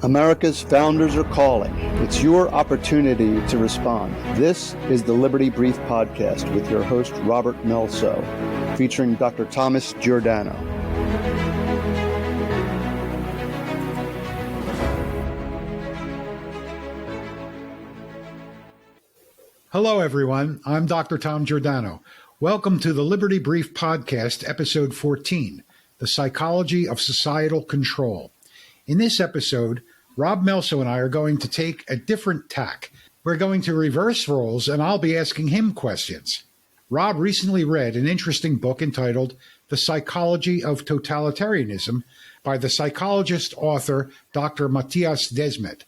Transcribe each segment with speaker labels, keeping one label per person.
Speaker 1: America's founders are calling. It's your opportunity to respond. This is the Liberty Brief Podcast with your host, Robert Melso, featuring Dr. Thomas Giordano.
Speaker 2: Hello, everyone. I'm Dr. Tom Giordano. Welcome to the Liberty Brief Podcast, Episode 14, The Psychology of Societal Control. In this episode, Rob Melso and I are going to take a different tack. We're going to reverse roles, and I'll be asking him questions. Rob recently read an interesting book entitled The Psychology of Totalitarianism by the psychologist author Dr. Mattias Desmet.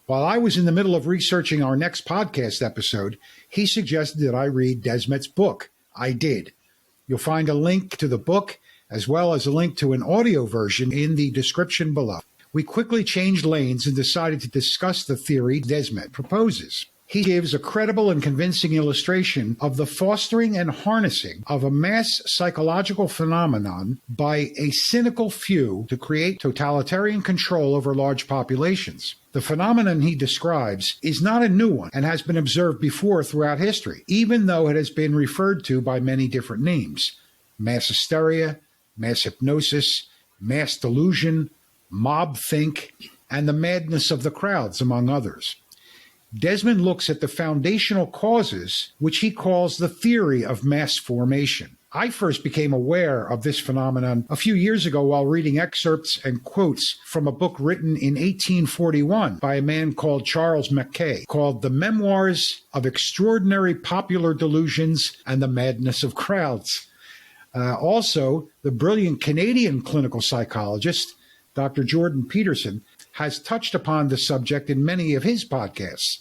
Speaker 2: While I was in the middle of researching our next podcast episode, he suggested that I read Desmet's book. I did. You'll find a link to the book as well as a link to an audio version in the description below. We quickly changed lanes and decided to discuss the theory Desmet proposes. He gives a credible and convincing illustration of the fostering and harnessing of a mass psychological phenomenon by a cynical few to create totalitarian control over large populations. The phenomenon he describes is not a new one and has been observed before throughout history, even though it has been referred to by many different names: mass hysteria, mass hypnosis, mass delusion, mob think, and the madness of the crowds, among others. Desmet looks at the foundational causes, which he calls the theory of mass formation. I first became aware of this phenomenon a few years ago while reading excerpts and quotes from a book written in 1841 by a man called Charles Mackay, called The Memoirs of Extraordinary Popular Delusions and the Madness of Crowds. Also, the brilliant Canadian clinical psychologist Dr. Jordan Peterson has touched upon the subject in many of his podcasts,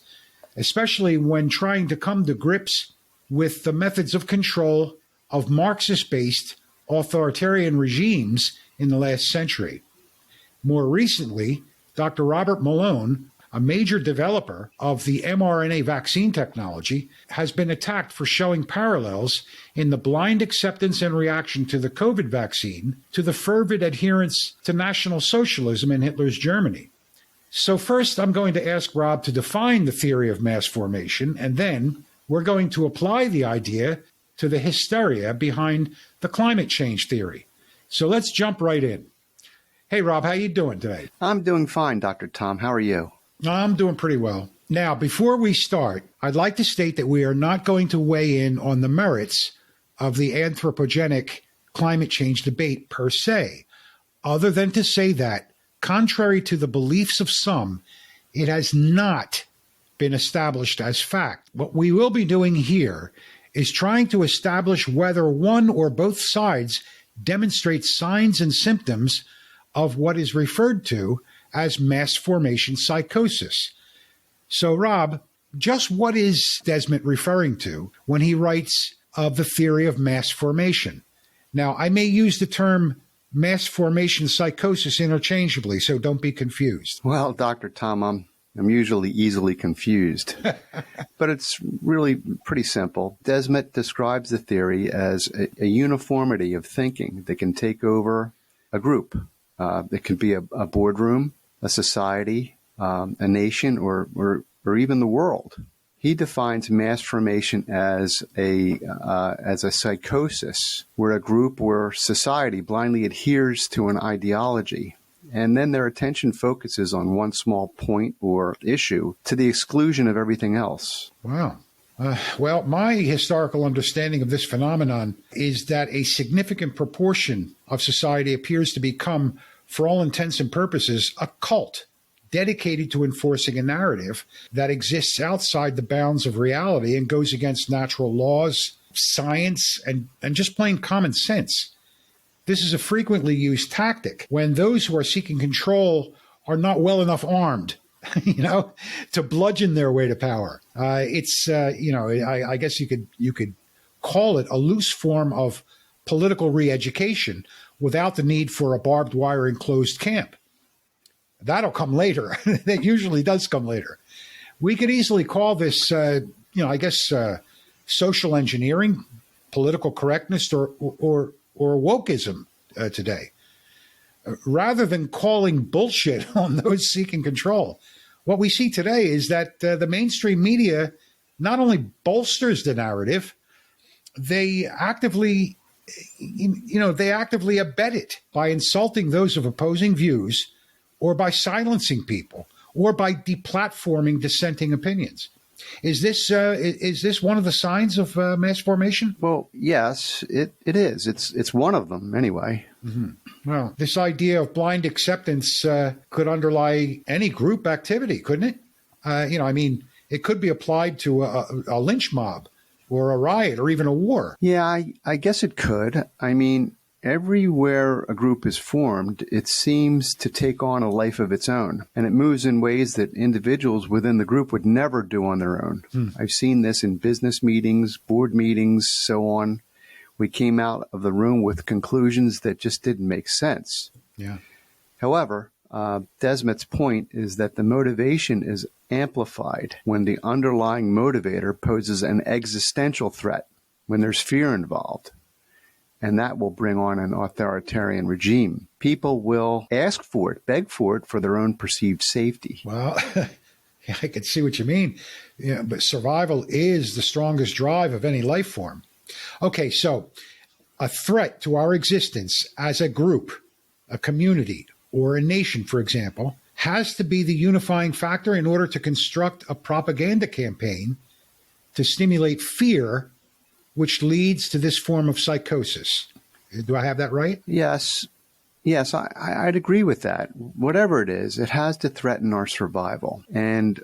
Speaker 2: especially when trying to come to grips with the methods of control of Marxist-based authoritarian regimes in the last century. More recently, Dr. Robert Malone, a major developer of the mRNA vaccine technology, has been attacked for showing parallels in the blind acceptance and reaction to the COVID vaccine to the fervid adherence to National Socialism in Hitler's Germany. So first, I'm going to ask Rob to define the theory of mass formation, and then we're going to apply the idea to the hysteria behind the climate change theory. So let's jump right in. Hey, Rob, how you doing today?
Speaker 1: I'm doing fine, Dr. Tom. How are you?
Speaker 2: I'm doing pretty well. Now, before we start, I'd like to state that we are not going to weigh in on the merits of the anthropogenic climate change debate per se, other than to say that, contrary to the beliefs of some, it has not been established as fact. What we will be doing here is trying to establish whether one or both sides demonstrate signs and symptoms of what is referred to as mass formation psychosis. So, Rob, just what is Desmet referring to when he writes of the theory of mass formation? Now, I may use the term mass formation psychosis interchangeably, so don't be confused.
Speaker 1: Well, Dr. Tom, I'm usually easily confused, but it's really pretty simple. Desmet describes the theory as a uniformity of thinking that can take over a group. It could be a boardroom, a society, a nation, or even the world. He defines mass formation as a psychosis, where a group or society blindly adheres to an ideology, and then their attention focuses on one small point or issue to the exclusion of everything else.
Speaker 2: Wow. Well, my historical understanding of this phenomenon is that a significant proportion of society appears to become, for all intents and purposes, a cult dedicated to enforcing a narrative that exists outside the bounds of reality and goes against natural laws, science, and just plain common sense. This is a frequently used tactic when those who are seeking control are not well enough armed, to bludgeon their way to power. I guess you could call it a loose form of political re-education without the need for a barbed wire enclosed camp. That'll come later. That usually does come later. We could easily call this, social engineering, political correctness, or wokeism today. rather than calling bullshit on those seeking control, what we see today is that the mainstream media not only bolsters the narrative, they actively, they actively abet it by insulting those of opposing views, or by silencing people, or by deplatforming dissenting opinions. Is this one of the signs of mass formation?
Speaker 1: Well, yes, it is. It's one of them anyway.
Speaker 2: Mm-hmm. Well, this idea of blind acceptance could underlie any group activity, couldn't it? It could be applied to a lynch mob or a riot or even a war.
Speaker 1: Yeah, I guess it could. Everywhere a group is formed, it seems to take on a life of its own, and it moves in ways that individuals within the group would never do on their own. I've seen this in business meetings, board meetings, so on. We came out of the room with conclusions that just didn't make sense.
Speaker 2: Yeah.
Speaker 1: However, Desmet's point is that the motivation is amplified when the underlying motivator poses an existential threat, when there's fear involved. And that will bring on an authoritarian regime. People will ask for it, beg for it for their own perceived safety.
Speaker 2: Well, I can see what you mean. Yeah, but survival is the strongest drive of any life form. Okay, so a threat to our existence as a group, a community, or a nation, for example, has to be the unifying factor in order to construct a propaganda campaign to stimulate fear, which leads to this form of psychosis. Do I have that right?
Speaker 1: Yes, I'd agree with that. Whatever it is, it has to threaten our survival. And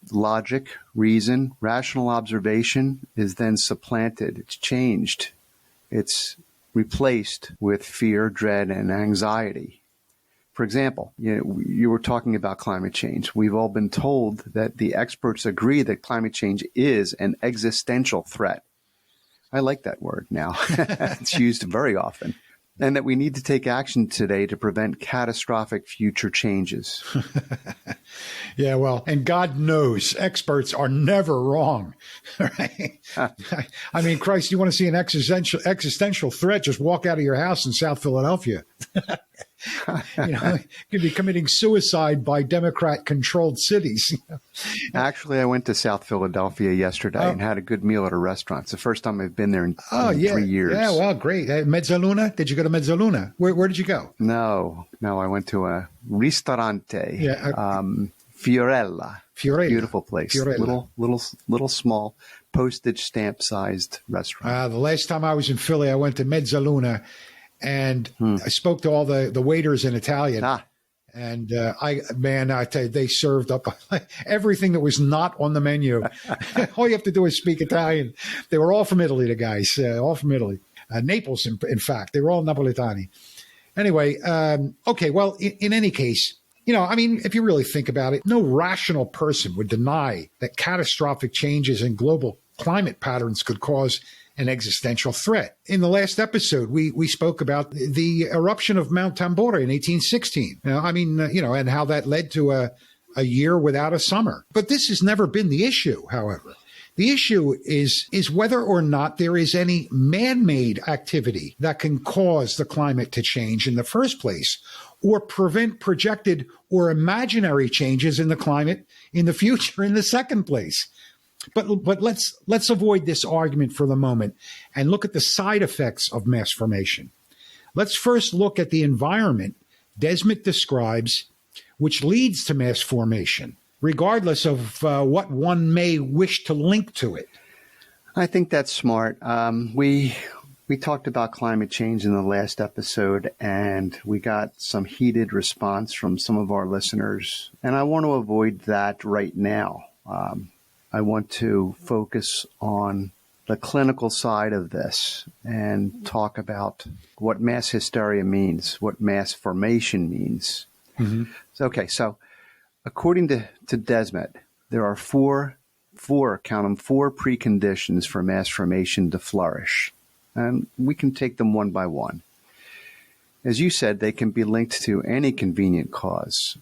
Speaker 1: logic, reason, rational observation is then supplanted. It's changed. It's replaced with fear, dread, and anxiety. For example, you were talking about climate change. We've all been told that the experts agree that climate change is an existential threat. I like that word now. It's used very often. And that we need to take action today to prevent catastrophic future changes.
Speaker 2: Yeah, well, and God knows experts are never wrong. Right? Christ, you want to see an existential threat, just walk out of your house in South Philadelphia. You could be committing suicide by Democrat-controlled cities.
Speaker 1: Actually, I went to South Philadelphia yesterday and had a good meal at a restaurant. It's the first time I've been there in 3 years.
Speaker 2: Yeah, well, great. Mezzaluna? Did you go to Mezzaluna? Where did you go?
Speaker 1: No, I went to a ristorante. Yeah, Fiorella. Beautiful place.
Speaker 2: Fiorella.
Speaker 1: Little small postage stamp sized restaurant.
Speaker 2: The last time I was in Philly, I went to Mezzaluna. And I spoke to all the waiters in Italian. And I tell you, they served up everything that was not on the menu. All you have to do is speak Italian. They were all from Italy, the guys, all from Italy. Naples, in fact. They were all Napoletani. Anyway, okay, well, in any case, if you really think about it, no rational person would deny that catastrophic changes in global climate patterns could cause an existential threat. In the last episode, we spoke about the eruption of Mount Tambora in 1816. And how that led to a year without a summer. But this has never been the issue, however. The issue is whether or not there is any man-made activity that can cause the climate to change in the first place, or prevent projected or imaginary changes in the climate in the future in the second place. But let's avoid this argument for the moment and look at the side effects of mass formation. Let's first look at the environment Desmet describes, which leads to mass formation, regardless of what one may wish to link to it.
Speaker 1: I think that's smart. We talked about climate change in the last episode, and we got some heated response from some of our listeners, and I want to avoid that right now. I want to focus on the clinical side of this and talk about what mass hysteria means, what mass formation means. Mm-hmm. So according to Desmet, there are four preconditions for mass formation to flourish. And we can take them one by one. As you said, they can be linked to any convenient cause,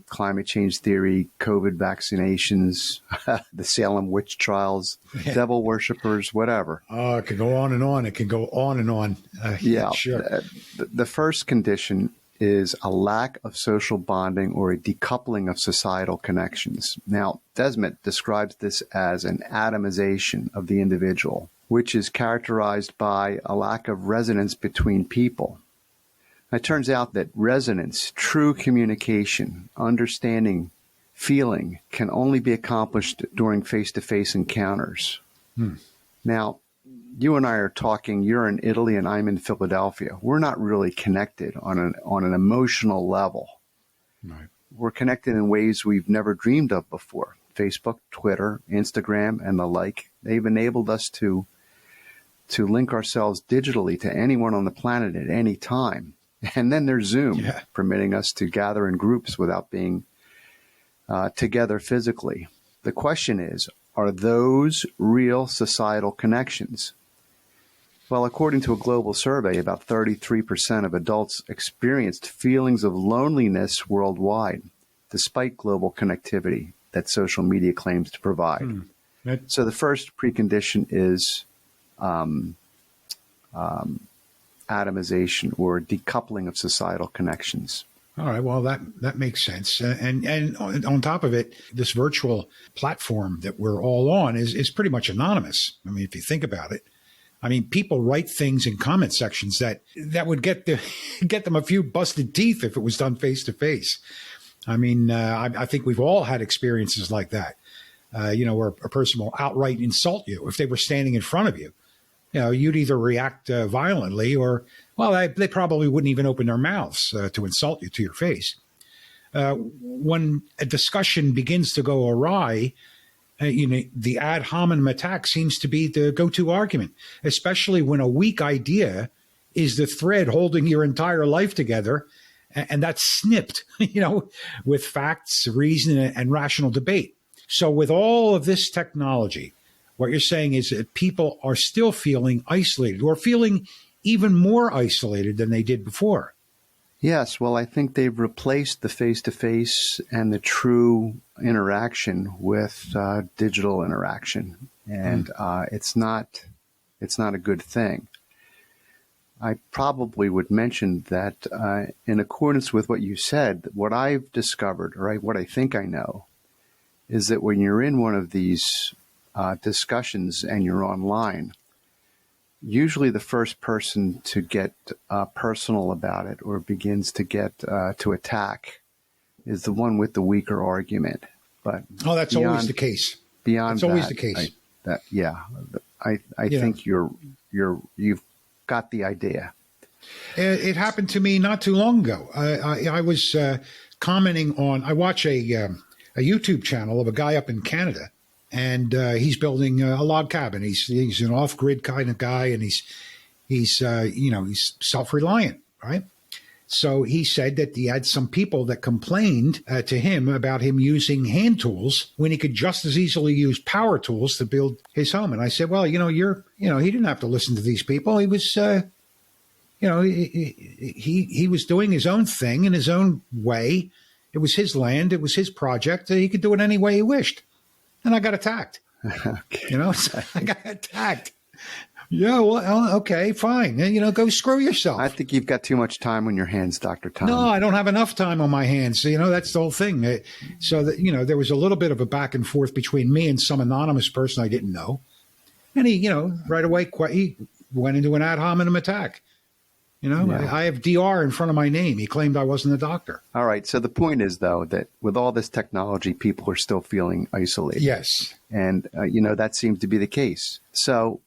Speaker 1: climate change theory, COVID vaccinations, the Salem witch trials, devil worshippers, whatever.
Speaker 2: Oh, it can go on and on. It can go on and on.
Speaker 1: Yeah,
Speaker 2: sure.
Speaker 1: The first condition is a lack of social bonding or a decoupling of societal connections. Now, Desmet describes this as an atomization of the individual, which is characterized by a lack of resonance between people. It turns out that resonance, true communication, understanding, feeling can only be accomplished during face-to-face encounters. Now, you and I are talking, you're in Italy and I'm in Philadelphia. We're not really connected on an emotional level.
Speaker 2: Right.
Speaker 1: We're connected in ways we've never dreamed of before. Facebook, Twitter, Instagram, and the like, they've enabled us to link ourselves digitally to anyone on the planet at any time. And then there's Zoom, permitting us to gather in groups without being together physically. The question is, are those real societal connections? Well, according to a global survey, about 33% of adults experienced feelings of loneliness worldwide, despite global connectivity that social media claims to provide. So the first precondition is atomization or decoupling of societal connections.
Speaker 2: All right. Well, that makes sense. And on top of it, this virtual platform that we're all on is pretty much anonymous. I mean, if you think about it, I mean, people write things in comment sections that would get them a few busted teeth if it was done face to face. I mean, I think we've all had experiences like that, where a person will outright insult you if they were standing in front of you. You'd either react violently or, well, they probably wouldn't even open their mouths to insult you to your face. When a discussion begins to go awry, the ad hominem attack seems to be the go-to argument, especially when a weak idea is the thread holding your entire life together, and that's snipped, with facts, reason, and rational debate. So with all of this technology, what you're saying is that people are still feeling isolated or feeling even more isolated than they did before.
Speaker 1: Yes, well, I think they've replaced the face-to-face and the true interaction with digital interaction, and it's not a good thing. I probably would mention that in accordance with what you said, what I've discovered, or what I think I know, is that when you're in one of these discussions and you're online, usually the first person to get personal about it or begins to get to attack is the one with the weaker argument. But
Speaker 2: that's always the case.
Speaker 1: Beyond
Speaker 2: that's always the case.
Speaker 1: I think you've got the idea.
Speaker 2: It happened to me not too long ago. I was commenting on. I watch a YouTube channel of a guy up in Canada. And he's building a log cabin. He's an off-grid kind of guy, and he's self-reliant, right? So he said that he had some people that complained to him about him using hand tools when he could just as easily use power tools to build his home. And I said, well, he didn't have to listen to these people. He was, he was doing his own thing in his own way. It was his land. It was his project. He could do it any way he wished. And I got attacked.
Speaker 1: Okay.
Speaker 2: I got attacked. Yeah, well, okay, fine. Go screw yourself.
Speaker 1: I think you've got too much time on your hands, Dr. Tom.
Speaker 2: No, I don't have enough time on my hands. That's the whole thing. So that, there was a little bit of a back and forth between me and some anonymous person I didn't know. And he, right away, he went into an ad hominem attack. I have DR in front of my name. He claimed I wasn't a doctor.
Speaker 1: All right. So the point is, though, that with all this technology, people are still feeling isolated.
Speaker 2: Yes.
Speaker 1: And, that seems to be the case. So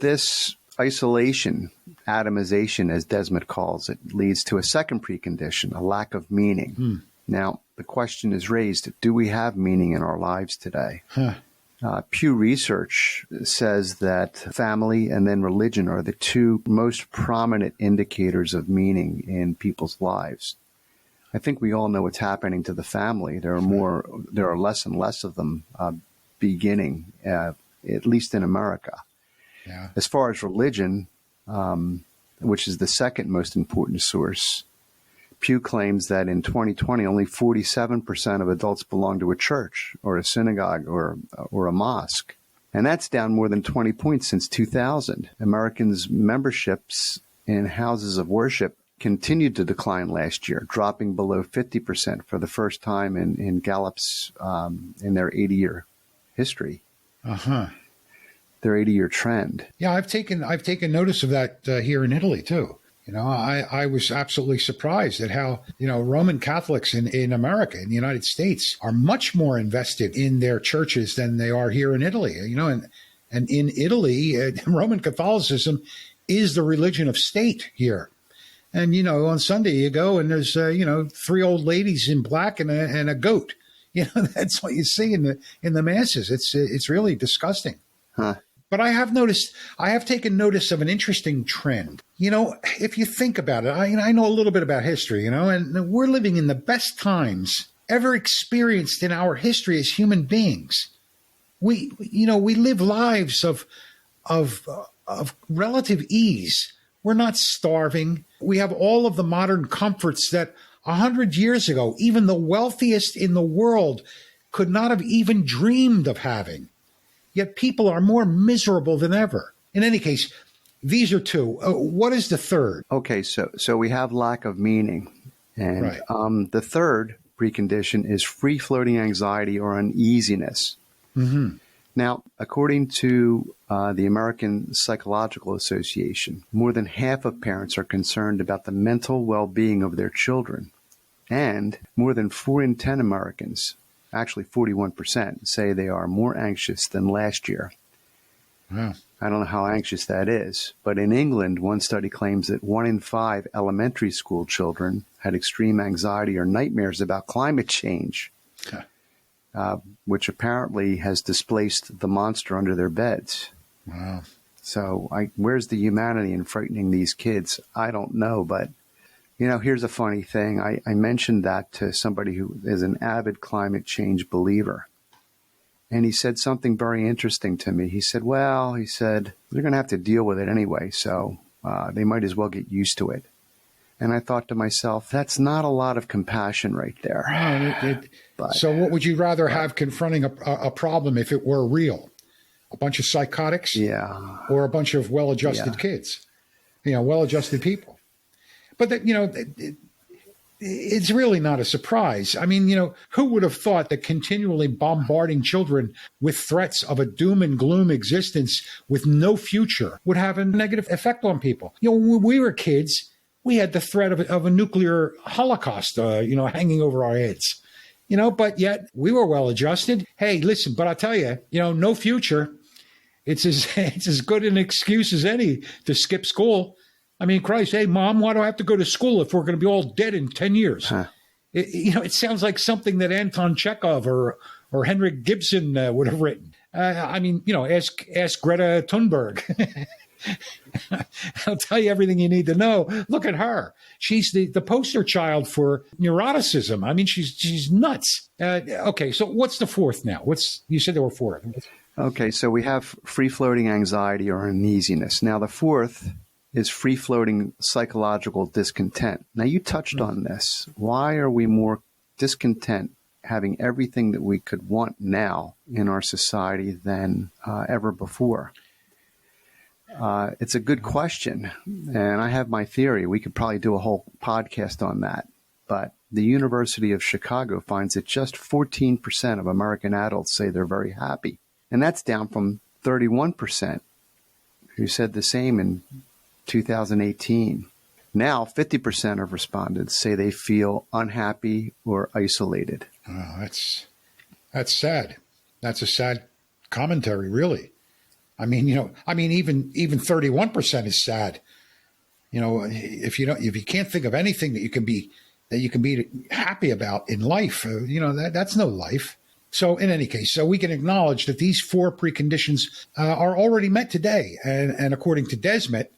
Speaker 1: this isolation, atomization, as Desmet calls it, leads to a second precondition, a lack of meaning. Now, the question is raised, do we have meaning in our lives today? Pew Research says that family and then religion are the two most prominent indicators of meaning in people's lives. I think we all know what's happening to the family. There are less and less of them beginning, at least in America.
Speaker 2: Yeah.
Speaker 1: As far as religion, which is the second most important source, Pew claims that in 2020, only 47% of adults belong to a church or a synagogue or a mosque. And that's down more than 20 points since 2000. Americans' memberships in houses of worship continued to decline last year, dropping below 50% for the first time in Gallup's in their 80-year history. Their 80-year trend.
Speaker 2: Yeah, I've taken notice of that here in Italy too. I was absolutely surprised at how, Roman Catholics in America, in the United States, are much more invested in their churches than they are here in Italy. And in Italy, Roman Catholicism is the religion of state here. And, on Sunday you go and there's, 3 old ladies in black and a goat. That's what you see in the masses. It's really disgusting.
Speaker 1: Huh.
Speaker 2: But I have taken notice of an interesting trend. If you think about it, I know a little bit about history, and we're living in the best times ever experienced in our history as human beings. We live lives of relative ease. We're not starving. We have all of the modern comforts that 100 years ago, even the wealthiest in the world could not have even dreamed of having. Yet people are more miserable than ever. In any case, these are 2. What is the third?
Speaker 1: Okay, so we have lack of meaning. And
Speaker 2: right.
Speaker 1: The third precondition is free-floating anxiety or uneasiness.
Speaker 2: Mm-hmm.
Speaker 1: Now, according to the American Psychological Association, more than half of parents are concerned about the mental well-being of their children. And more than 4 in 10 Americans, actually 41%, say they are more anxious than last year.
Speaker 2: Wow.
Speaker 1: I don't know how anxious that is, but in England, one study claims that 1 in 5 elementary school children had extreme anxiety or nightmares about climate change, which apparently has displaced the monster under their beds.
Speaker 2: Wow.
Speaker 1: So where's the humanity in frightening these kids? I don't know, but here's a funny thing. I mentioned that to somebody who is an avid climate change believer. And he said something very interesting to me. He said, they're going to have to deal with it anyway, so they might as well get used to it. And I thought to myself, that's not a lot of compassion right there.
Speaker 2: So what would you rather have confronting a problem if it were real? A bunch of psychotics?
Speaker 1: Yeah.
Speaker 2: Or a bunch of well-adjusted kids? Well-adjusted people. But it's really not a surprise. I mean, who would have thought that continually bombarding children with threats of a doom and gloom existence with no future would have a negative effect on people? When we were kids, we had the threat of a nuclear holocaust, hanging over our heads. But yet we were well adjusted. Hey, listen, but I'll tell you, no future. It's as good an excuse as any to skip school. I mean, Christ, hey, Mom, why do I have to go to school if we're going to be all dead in 10 years?
Speaker 1: Huh.
Speaker 2: It sounds like something that Anton Chekhov or Henrik Gibson would have written. Ask Greta Thunberg. I'll tell you everything you need to know. Look at her. She's the poster child for neuroticism. I mean, she's nuts. Okay, so what's the fourth now? You said there were 4.
Speaker 1: Okay, so we have free-floating anxiety or uneasiness. Now, the fourth is free-floating psychological discontent. Now, you touched on this. Why are we more discontent having everything that we could want now in our society than ever before? It's a good question, and I have my theory. We could probably do a whole podcast on that. But the University of Chicago finds that just 14% of American adults say they're very happy. And that's down from 31% who said the same in 2018. Now, 50% of respondents say they feel unhappy or isolated.
Speaker 2: Oh, that's sad. That's a sad commentary, really. I mean, even 31% is sad. If you can't think of anything that you can be happy about in life, that's no life. So in any case, we can acknowledge that these 4 preconditions are already met today. And according to Desmet,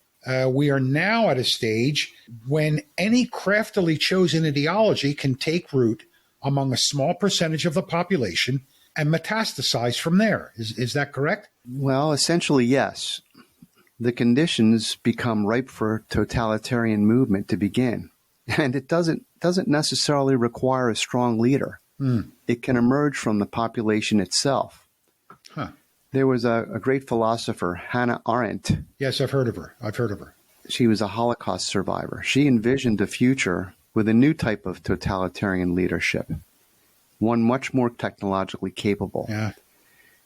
Speaker 2: we are now at a stage when any craftily chosen ideology can take root among a small percentage of the population and metastasize from there. Is that correct?
Speaker 1: Well, essentially, yes. The conditions become ripe for totalitarian movement to begin. And it doesn't necessarily require a strong leader. It can emerge from the population itself.
Speaker 2: Huh.
Speaker 1: There was a great philosopher, Hannah Arendt.
Speaker 2: Yes, I've heard of her.
Speaker 1: She was a Holocaust survivor. She envisioned a future with a new type of totalitarian leadership, one much more technologically capable,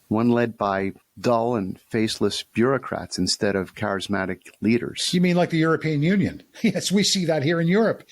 Speaker 1: one led by dull and faceless bureaucrats instead of charismatic leaders.
Speaker 2: You mean like the European Union? Yes, we see that here in Europe.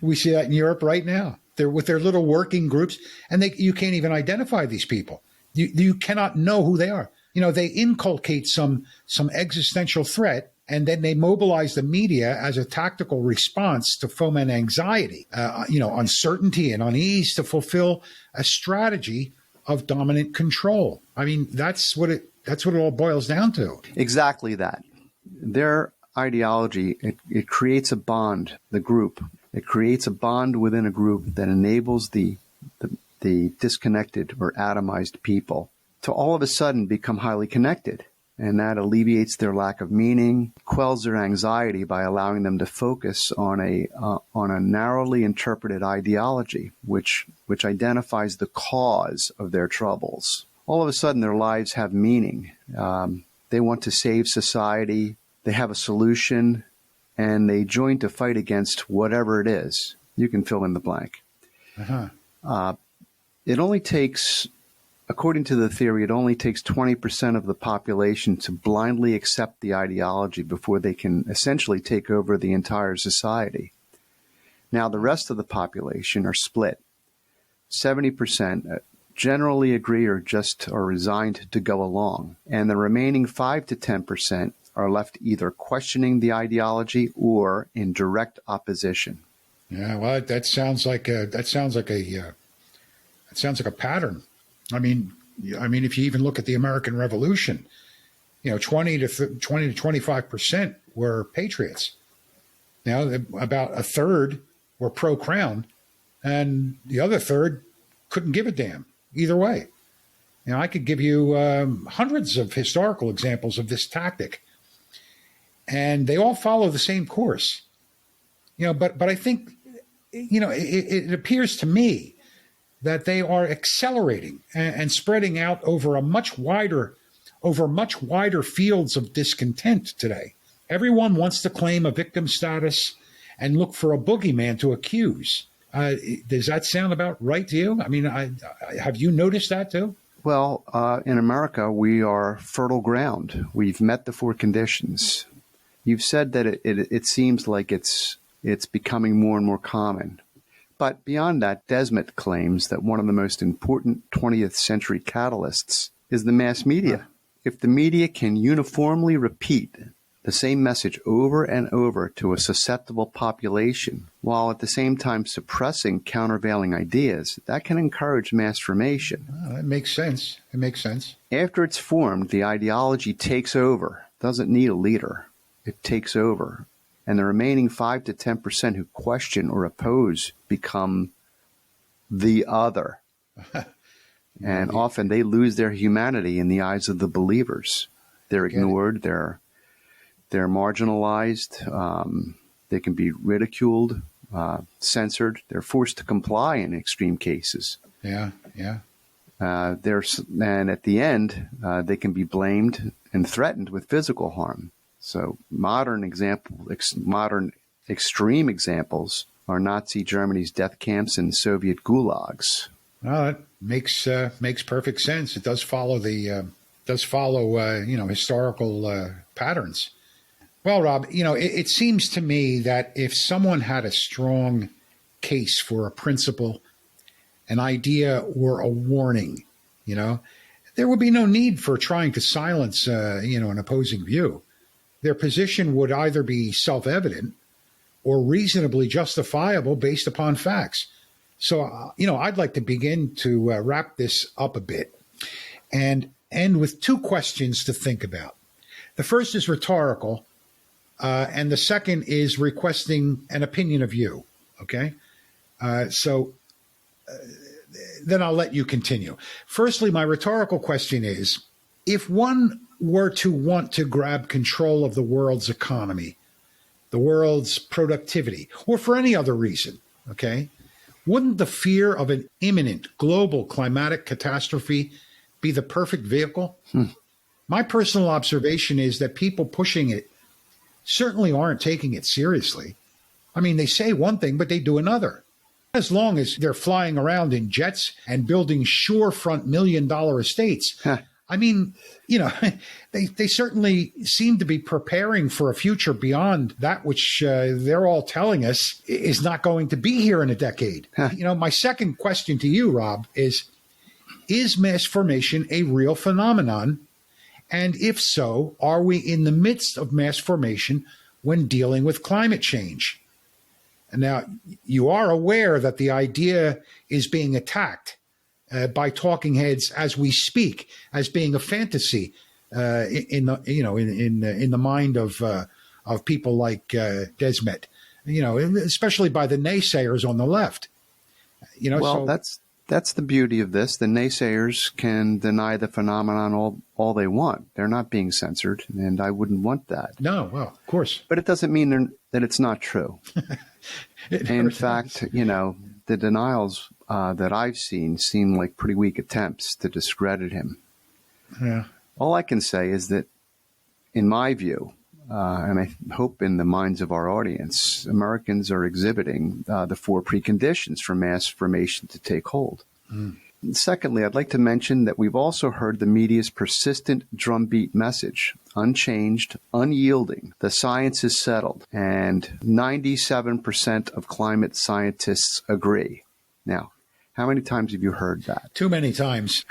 Speaker 2: We see that in Europe right now. They're with their little working groups, and you can't even identify these people. You cannot know who they are. You know, they inculcate some existential threat, and then they mobilize the media as a tactical response to foment anxiety, uncertainty and unease to fulfill a strategy of dominant control. I mean, that's what it all boils down to.
Speaker 1: Exactly that. Their ideology, it creates a bond, the group. It creates a bond within a group that enables the disconnected or atomized people to all of a sudden become highly connected. And that alleviates their lack of meaning, quells their anxiety by allowing them to focus on a narrowly interpreted ideology, which identifies the cause of their troubles. All of a sudden, their lives have meaning. They want to save society. They have a solution, and they join to fight against whatever it is. You can fill in the blank. It only takes, according to the theory, it only takes 20% of the population to blindly accept the ideology before they can essentially take over the entire society. Now, the rest of the population are split. 70% generally agree or just are resigned to go along, and the remaining 5 to 10% are left either questioning the ideology or in direct opposition.
Speaker 2: Yeah, well, that sounds like a pattern. I mean, if you even look at the American Revolution, 20 to 25% were patriots. Now, about a third were pro-crown, and the other third couldn't give a damn either way. I could give you hundreds of historical examples of this tactic, and they all follow the same course. But I think, it appears to me that they are accelerating and spreading out over much wider fields of discontent today. Everyone wants to claim a victim status and look for a boogeyman to accuse. Does that sound about right to you? I mean, have you noticed that too?
Speaker 1: Well, in America, we are fertile ground. We've met the 4 conditions. You've said that it seems like it's becoming more and more common. But beyond that, Desmet claims that one of the most important 20th century catalysts is the mass media. If the media can uniformly repeat the same message over and over to a susceptible population, while at the same time suppressing countervailing ideas, that can encourage mass formation.
Speaker 2: Oh, that makes sense. It makes sense.
Speaker 1: After it's formed, the ideology takes over. Doesn't need a leader. It takes over. And the remaining 5 to 10% who question or oppose become the other. And often they lose their humanity in the eyes of the believers. They're ignored. They're marginalized. They can be ridiculed, censored. They're forced to comply in extreme cases.
Speaker 2: Yeah.
Speaker 1: And at the end, they can be blamed and threatened with physical harm. So modern extreme examples are Nazi Germany's death camps and Soviet gulags.
Speaker 2: Well, that makes perfect sense. It does follow historical patterns. Well, Rob, it seems to me that if someone had a strong case for a principle, an idea, or a warning, there would be no need for trying to silence, an opposing view. Their position would either be self-evident or reasonably justifiable based upon facts. So, I'd like to begin to wrap this up a bit and end with 2 questions to think about. The first is rhetorical, and the second is requesting an opinion of you, okay? So then I'll let you continue. Firstly, my rhetorical question is, if one were to want to grab control of the world's economy, the world's productivity, or for any other reason, okay, wouldn't the fear of an imminent global climatic catastrophe be the perfect vehicle? My personal observation is that people pushing it certainly aren't taking it seriously. I mean, they say one thing, but they do another. As long as they're flying around in jets and building shorefront million-dollar estates, I mean, they certainly seem to be preparing for a future beyond that which they're all telling us is not going to be here in a decade. My second question to you, Rob, is mass formation a real phenomenon? And if so, are we in the midst of mass formation when dealing with climate change? Now, you are aware that the idea is being attacked by talking heads as we speak, as being a fantasy in the mind of people like Desmet, especially by the naysayers on the left.
Speaker 1: That's the beauty of this. The naysayers can deny the phenomenon all they want. They're not being censored, and I wouldn't want that.
Speaker 2: No, well, of course.
Speaker 1: But it doesn't mean that it's not true. In fact, the denials that I've seen seem like pretty weak attempts to discredit him.
Speaker 2: Yeah.
Speaker 1: All I can say is that, in my view, and I hope in the minds of our audience, Americans are exhibiting the 4 preconditions for mass formation to take hold. Secondly, I'd like to mention that we've also heard the media's persistent drumbeat message: unchanged, unyielding, the science is settled, and 97% of climate scientists agree. Now, how many times have you heard that?
Speaker 2: Too many times.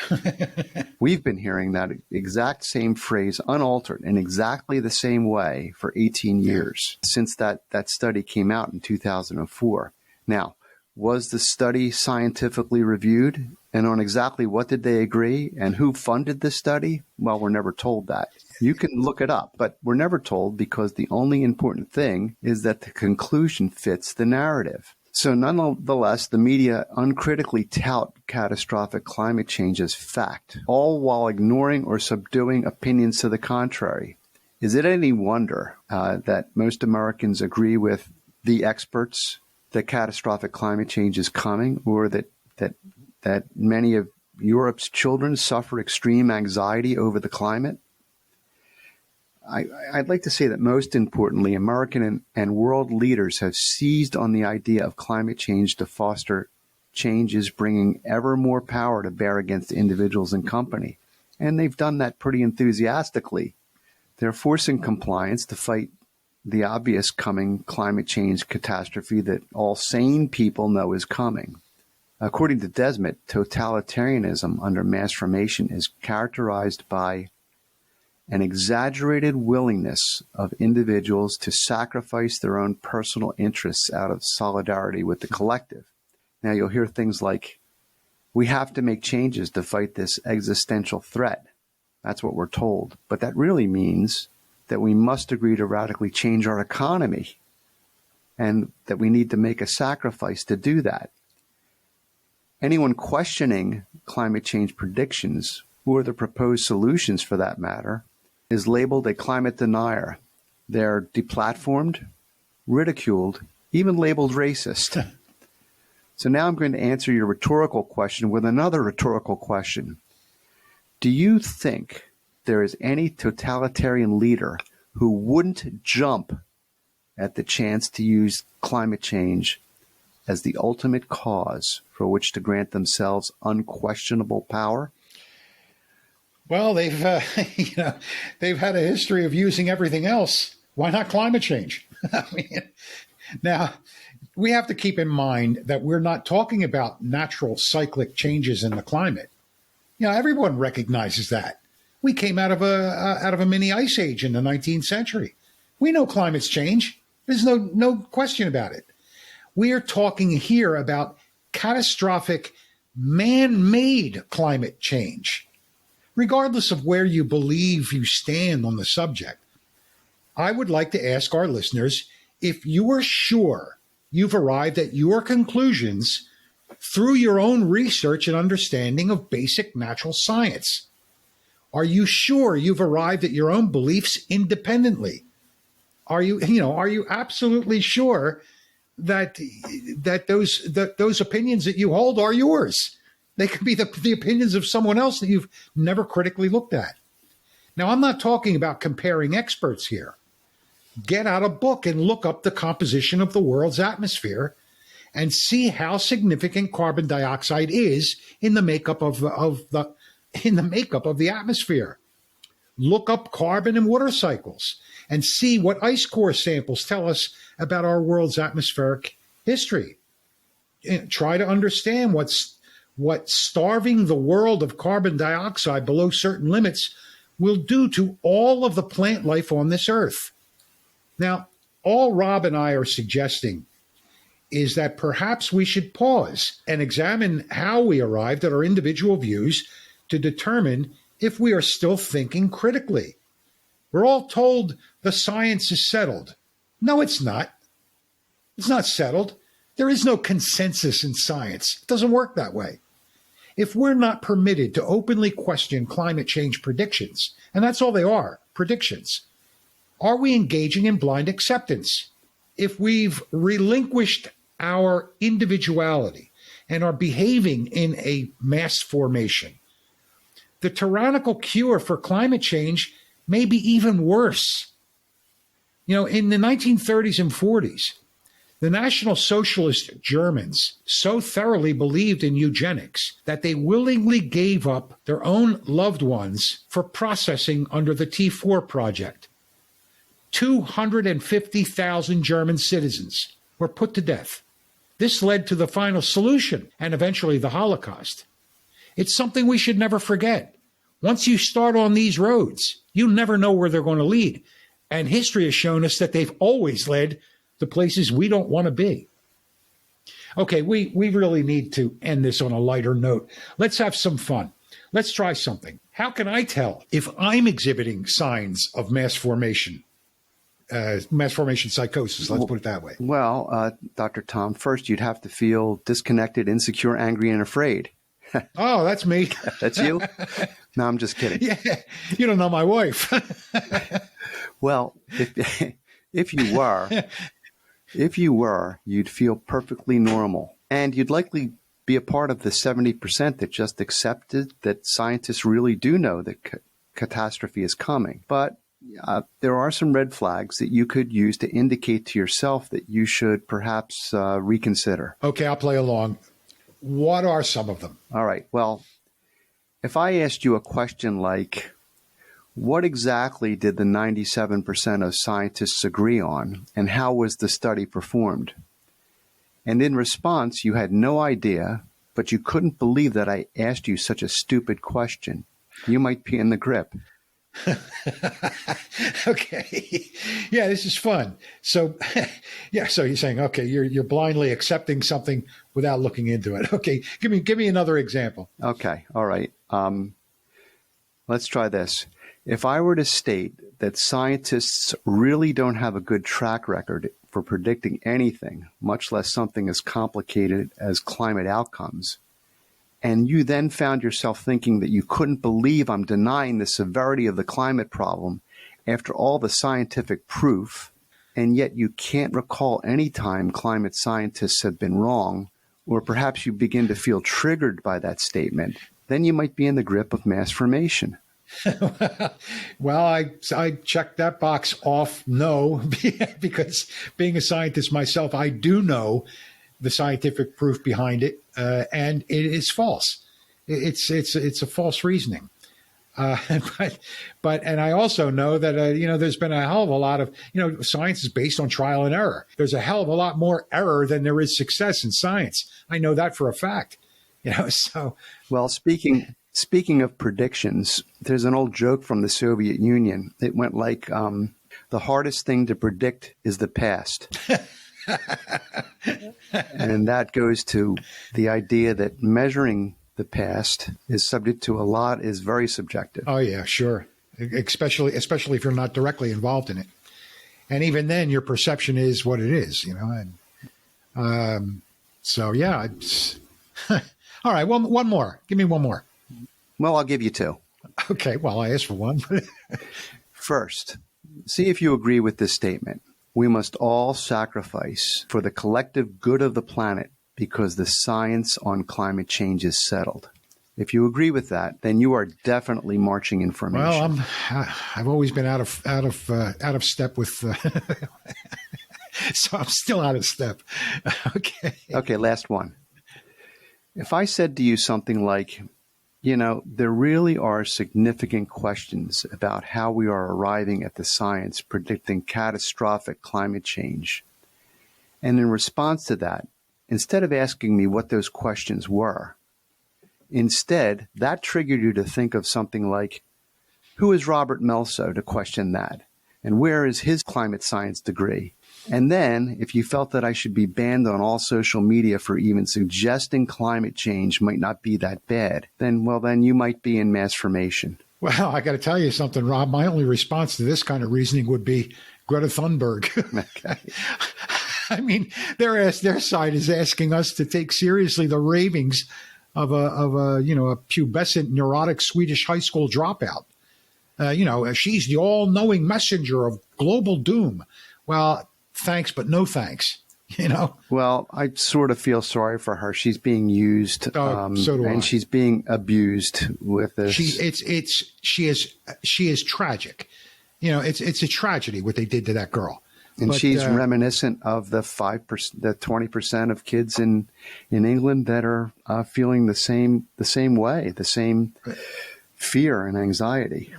Speaker 1: We've been hearing that exact same phrase unaltered in exactly the same way for 18 years since that study came out in 2004. Now, was the study scientifically reviewed? And on exactly what did they agree? And who funded the study? Well, we're never told that. You can look it up, but we're never told because the only important thing is that the conclusion fits the narrative. So nonetheless, the media uncritically tout catastrophic climate change as fact, all while ignoring or subduing opinions to the contrary. Is it any wonder that most Americans agree with the experts that catastrophic climate change is coming, or that many of Europe's children suffer extreme anxiety over the climate? I'd like to say that most importantly, American and world leaders have seized on the idea of climate change to foster changes, bringing ever more power to bear against individuals and company. And they've done that pretty enthusiastically. They're forcing compliance to fight the obvious coming climate change catastrophe that all sane people know is coming. According to Desmet, totalitarianism under mass formation is characterized by an exaggerated willingness of individuals to sacrifice their own personal interests out of solidarity with the collective. Now, you'll hear things like, we have to make changes to fight this existential threat. That's what we're told. But that really means that we must agree to radically change our economy and that we need to make a sacrifice to do that. Anyone questioning climate change predictions, or the proposed solutions for that matter, is labeled a climate denier. They're deplatformed, ridiculed, even labeled racist. So now I'm going to answer your rhetorical question with another rhetorical question. Do you think there is any totalitarian leader who wouldn't jump at the chance to use climate change as the ultimate cause for which to grant themselves unquestionable power?
Speaker 2: Well, they've had a history of using everything else. Why not climate change? Now, we have to keep in mind that we're not talking about natural cyclic changes in the climate. Everyone recognizes that. We came out of a mini ice age in the 19th century. We know climate's change. There's no question about it. We are talking here about catastrophic man-made climate change. Regardless of where you believe you stand on the subject, I would like to ask our listeners if you are sure you've arrived at your conclusions through your own research and understanding of basic natural science. Are you sure you've arrived at your own beliefs independently? Are you absolutely sure that those opinions that you hold are yours? They could be the opinions of someone else that you've never critically looked at. Now, I'm not talking about comparing experts here. get out a book and look up the composition of the world's atmosphere and see how significant carbon dioxide is in the makeup of the atmosphere. Look up carbon and water cycles and see what ice core samples tell us about our world's atmospheric history. Try to understand what starving the world of carbon dioxide below certain limits will do to all of the plant life on this earth. Now, all Rob and I are suggesting is that perhaps we should pause and examine how we arrived at our individual views to determine if we are still thinking critically. We're all told the science is settled. No, it's not. It's not settled. There is no consensus in science. It doesn't work that way. If we're not permitted to openly question climate change predictions, and that's all they are, predictions, are we engaging in blind acceptance? If we've relinquished our individuality and are behaving in a mass formation, the tyrannical cure for climate change may be even worse. In the 1930s and 40s, the National Socialist Germans so thoroughly believed in eugenics that they willingly gave up their own loved ones for processing under the T4 project. 250,000 German citizens were put to death. This led to the final solution and eventually the Holocaust. It's something we should never forget. Once you start on these roads, you never know where they're going to lead. And history has shown us that they've always led to places we don't want to be. Okay, we really need to end this on a lighter note. Let's have some fun. Let's try something. How can I tell if I'm exhibiting signs of mass formation psychosis? Let's put it that way.
Speaker 1: Well, Dr. Tom, first you'd have to feel disconnected, insecure, angry, and afraid.
Speaker 2: Oh, that's me.
Speaker 1: That's you? No, I'm just kidding.
Speaker 2: Yeah, you don't know my wife.
Speaker 1: Well, if you were, you'd feel perfectly normal. And you'd likely be a part of the 70% that just accepted that scientists really do know that catastrophe is coming. But there are some red flags that you could use to indicate to yourself that you should perhaps reconsider. Okay,
Speaker 2: I'll play along. What are some of them?
Speaker 1: All right. Well, if I asked you a question like, what exactly did the 97% of scientists agree on, and how was the study performed? And in response, you had no idea, but you couldn't believe that I asked you such a stupid question. You might be in the grip.
Speaker 2: Okay. Yeah, this is fun. So, so you're saying, okay, you're blindly accepting something without looking into it. Okay, give me another example.
Speaker 1: Okay, all right. Let's try this. If I were to state that scientists really don't have a good track record for predicting anything, much less something as complicated as climate outcomes, and you then found yourself thinking that you couldn't believe I'm denying the severity of the climate problem after all the scientific proof, and yet you can't recall any time climate scientists have been wrong, or perhaps you begin to feel triggered by that statement, then you might be in the grip of mass formation.
Speaker 2: Well, I checked that box off no, because being a scientist myself, I do know the scientific proof behind it, and it is false. It's a false reasoning. But I also know that there's been a hell of a lot of science is based on trial and error. There's a hell of a lot more error than there is success in science. I know that for a fact. So
Speaker 1: well, speaking of predictions, there's an old joke from the Soviet Union. It went like, the hardest thing to predict is the past. And that goes to the idea that measuring the past is very subjective.
Speaker 2: Oh, yeah, sure. Especially if you're not directly involved in it. And even then, your perception is what it is, And, so, yeah. All right, one more. Give me one more.
Speaker 1: Well, I'll give you two.
Speaker 2: Okay, well, I asked for one.
Speaker 1: First, see if you agree with this statement. We must all sacrifice for the collective good of the planet because the science on climate change is settled. If you agree with that, then you are definitely marching information.
Speaker 2: Well, I've always been out of step with, so I'm still out of step. Okay.
Speaker 1: Okay, last one. If I said to you something like, there really are significant questions about how we are arriving at the science predicting catastrophic climate change. And in response to that, instead of asking me what those questions were, instead, that triggered you to think of something like, who is Robert Melso to question that? And where is his climate science degree? And then, if you felt that I should be banned on all social media for even suggesting climate change might not be that bad, then you might be in mass formation.
Speaker 2: Well, I got to tell you something, Rob. My only response to this kind of reasoning would be Greta Thunberg.
Speaker 1: Okay.
Speaker 2: I mean, their side is asking us to take seriously the ravings of a pubescent, neurotic Swedish high school dropout. She's the all-knowing messenger of global doom. Well, thanks, but no thanks.
Speaker 1: Well, I sort of feel sorry for her. She's being used,
Speaker 2: so do I.
Speaker 1: And she's being abused with this.
Speaker 2: She is tragic. It's a tragedy what they did to that girl.
Speaker 1: And she's reminiscent of the 5%, the 20% of kids in England that are feeling the same way, the same fear and anxiety.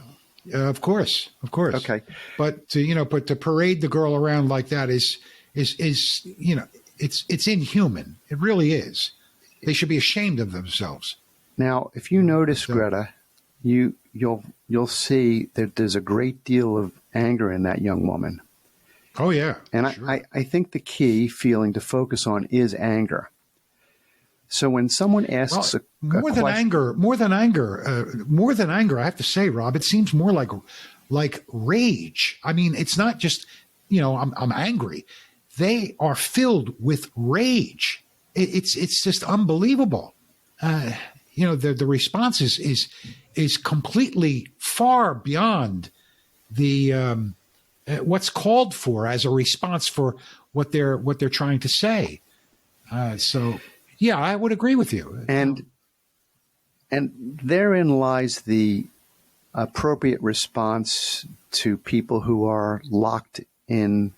Speaker 2: Of course.
Speaker 1: Okay,
Speaker 2: but to parade the girl around like that is it's inhuman. It really is. They should be ashamed of themselves.
Speaker 1: Now, if you notice, Greta, you'll see that there's a great deal of anger in that young woman.
Speaker 2: Oh, yeah.
Speaker 1: And sure. I think the key feeling to focus on is anger. So when someone asks
Speaker 2: more than anger, I have to say, Rob, it seems more like rage. I mean, it's not just, I'm angry. They are filled with rage. It's just unbelievable. The response is completely far beyond the what's called for as a response for what they're trying to say. So, yeah, I would agree with you.
Speaker 1: And therein lies the appropriate response to people who are locked in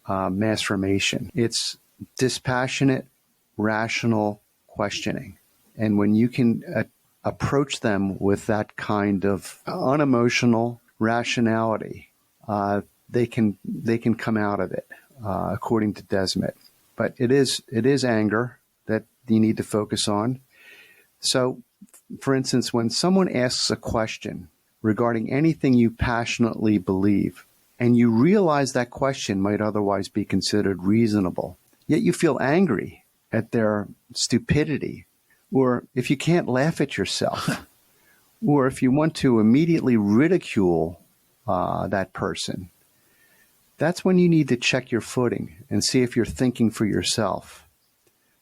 Speaker 1: mass formation. It's dispassionate, rational questioning. And when you can approach them with that kind of unemotional rationality, they can come out of it, according to Desmet. But it is anger that you need to focus on. So, for instance, when someone asks a question regarding anything you passionately believe, and you realize that question might otherwise be considered reasonable, yet you feel angry at their stupidity, or if you can't laugh at yourself, or if you want to immediately ridicule that person, that's when you need to check your footing and see if you're thinking for yourself,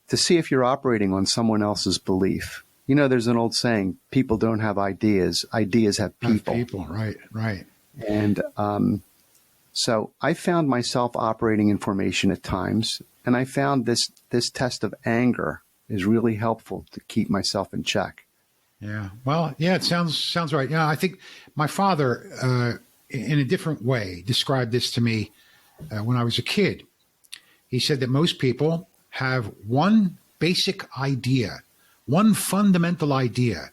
Speaker 1: to see if you're operating on someone else's belief. There's an old saying, people don't have ideas, ideas have people.
Speaker 2: Right.
Speaker 1: And so I found myself operating in formation at times, and I found this test of anger is really helpful to keep myself in check.
Speaker 2: Yeah. Well, yeah, it sounds right. Yeah, I think my father, in a different way, described this to me when I was a kid. He said that most people have one basic idea, one fundamental idea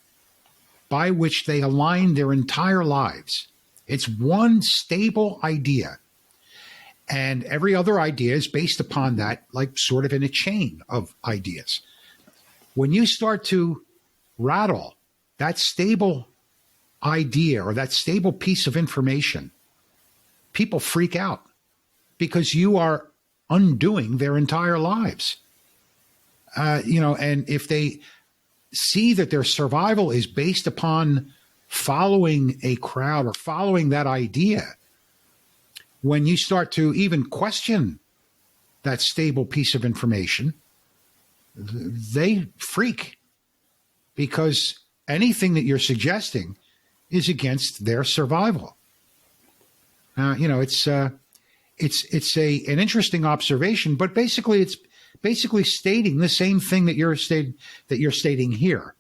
Speaker 2: by which they align their entire lives. It's one stable idea. And every other idea is based upon that, like sort of in a chain of ideas. When you start to rattle that stable idea or that stable piece of information, people freak out because you are undoing their entire lives. And if they see that their survival is based upon following a crowd or following that idea, when you start to even question that stable piece of information, they freak because anything that you're suggesting is against their survival. It's an interesting observation, but basically it's stating the same thing that you're stating here.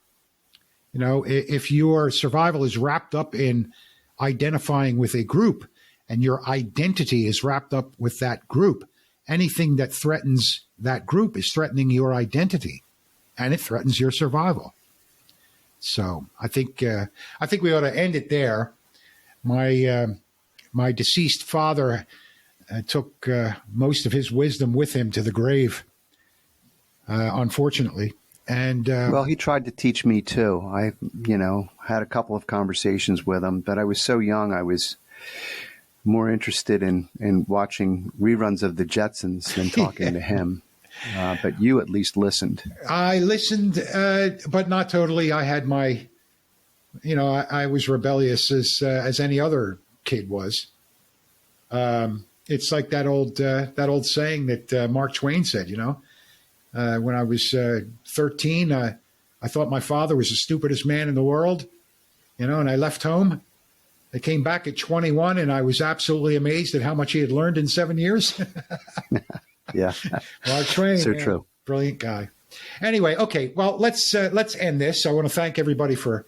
Speaker 2: If your survival is wrapped up in identifying with a group and your identity is wrapped up with that group, anything that threatens that group is threatening your identity, and it threatens your survival. So I think we ought to end it there. My deceased father took most of his wisdom with him to the grave, unfortunately. And
Speaker 1: well, he tried to teach me too. I, had a couple of conversations with him, but I was so young. I was more interested in watching reruns of the Jetsons than talking to him. But you at least listened. I
Speaker 2: listened, but not totally. I had my, I was rebellious as any other kid was. It's like that old saying that Mark Twain said. When I was 13, I thought my father was the stupidest man in the world. And I left home. I came back at 21, and I was absolutely amazed at how much he had learned in 7 years.
Speaker 1: Yeah.
Speaker 2: Mark Twain.
Speaker 1: So true.
Speaker 2: Brilliant guy. Anyway, okay. Well, let's end this. I want to thank everybody for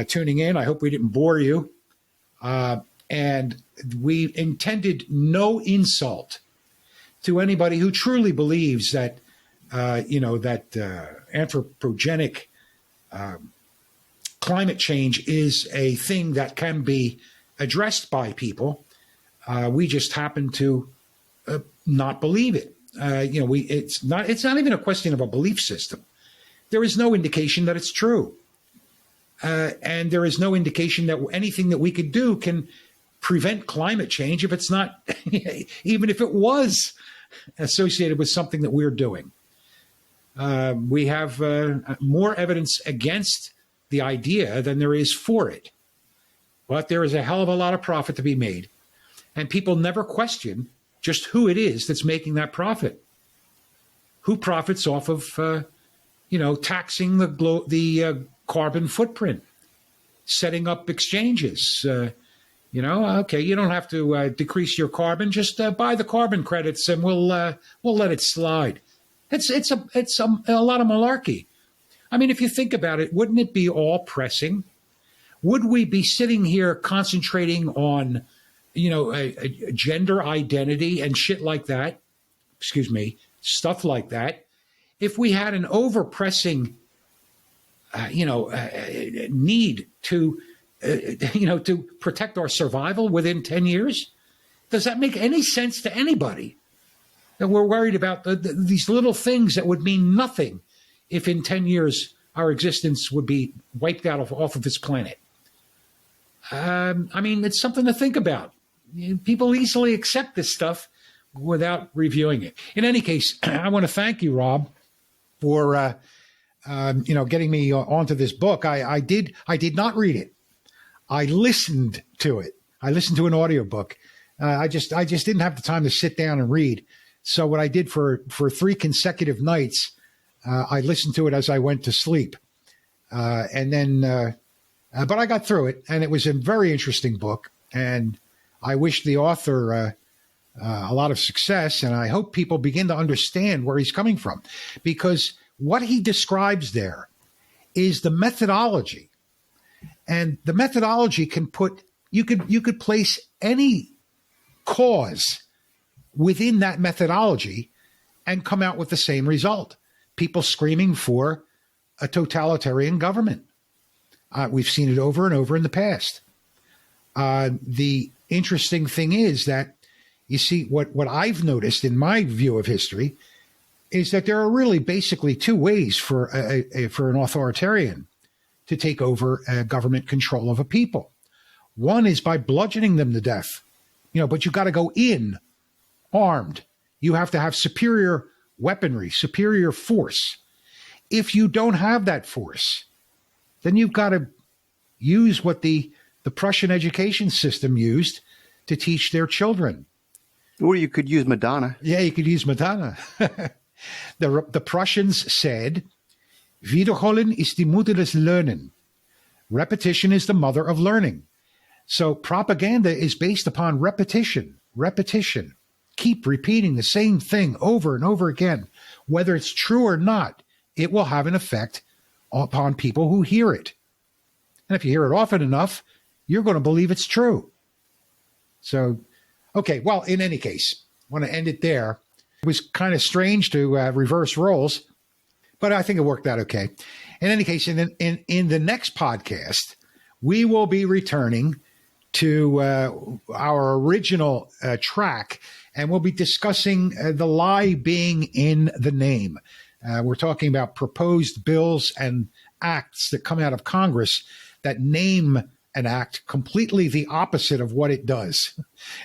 Speaker 2: tuning in. I hope we didn't bore you. And we intended no insult to anybody who truly believes that, anthropogenic climate change is a thing that can be addressed by people. We just happen to not believe it. It's not even a question of a belief system. There is no indication that it's true. And there is no indication that anything that we could do can prevent climate change if it's not, even if it was associated with something that we're doing. We have more evidence against the idea than there is for it. But there is a hell of a lot of profit to be made. And people never question just who it is that's making that profit. Who profits off of, taxing the carbon footprint, setting up exchanges. Okay, you don't have to decrease your carbon. Just buy the carbon credits, and we'll let it slide. It's a lot of malarkey. I mean, if you think about it, wouldn't it be all pressing? Would we be sitting here concentrating on, a gender identity and shit like that? Stuff like that. If we had an over-pressing, need to, to protect our survival within 10 years, does that make any sense to anybody? That we're worried about these little things that would mean nothing if in 10 years our existence would be wiped out off of this planet. It's something to think about. People easily accept this stuff without reviewing it. In any case, I want to thank you, Rob, for getting me onto this book. I did not read it. I listened to it. I listened to an audiobook. I just didn't have the time to sit down and read. So what I did for 3 consecutive nights, I listened to it as I went to sleep. But I got through it, and it was a very interesting book. And I wish the author a lot of success, and I hope people begin to understand where he's coming from, because what he describes there is the methodology, and the methodology can you could place any cause within that methodology and come out with the same result. People screaming for a totalitarian government. We've seen it over and over in the past. The interesting thing is that, you see, what I've noticed in my view of history is that there are really basically 2 ways for an authoritarian to take over government control of a people. One is by bludgeoning them to death, but you got to go in armed. You have to have superior weaponry, superior force. If you don't have that force, then you've got to use what the Prussian education system used to teach their children.
Speaker 1: Or you could use Madonna.
Speaker 2: Yeah, you could use Madonna. The Prussians said, Wiederholen ist die Mutter des Lernen. Repetition is the mother of learning. So propaganda is based upon repetition. Keep repeating the same thing over and over again. Whether it's true or not, it will have an effect upon people who hear it. And if you hear it often enough, you're going to believe it's true. So, okay, well, in any case, I want to end it there. It was kind of strange to reverse roles, but I think it worked out okay. In any case, in the next podcast, we will be returning to our original track, and we'll be discussing the lie being in the name. We're talking about proposed bills and acts that come out of Congress that name an act completely the opposite of what it does.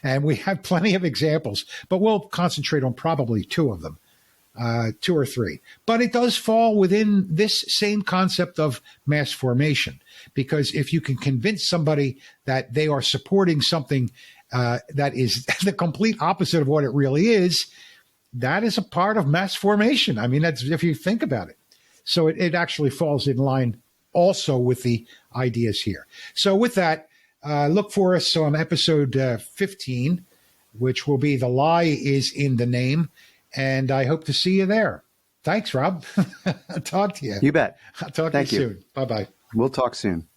Speaker 2: And we have plenty of examples, but we'll concentrate on probably two of them, 2 or 3. But it does fall within this same concept of mass formation, because if you can convince somebody that they are supporting something that is the complete opposite of what it really is, that is a part of mass formation. I mean, that's if you think about it. So it actually falls in line also with the ideas here. So with that, look for us on episode 15, which will be The Lie is in the Name. And I hope to see you there. Thanks, Rob. I'll talk to you.
Speaker 1: You bet.
Speaker 2: I'll talk
Speaker 1: Thank
Speaker 2: to you
Speaker 1: you
Speaker 2: soon. Bye-bye.
Speaker 1: We'll talk soon.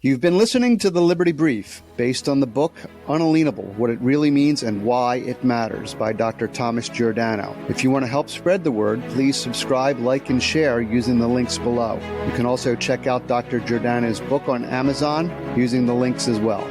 Speaker 1: You've been listening to the Liberty Brief, based on the book Unalienable, What It Really Means and Why It Matters by Dr. Thomas Giordano. If you want to help spread the word, please subscribe, like, and share using the links below. You can also check out Dr. Giordano's book on Amazon using the links as well.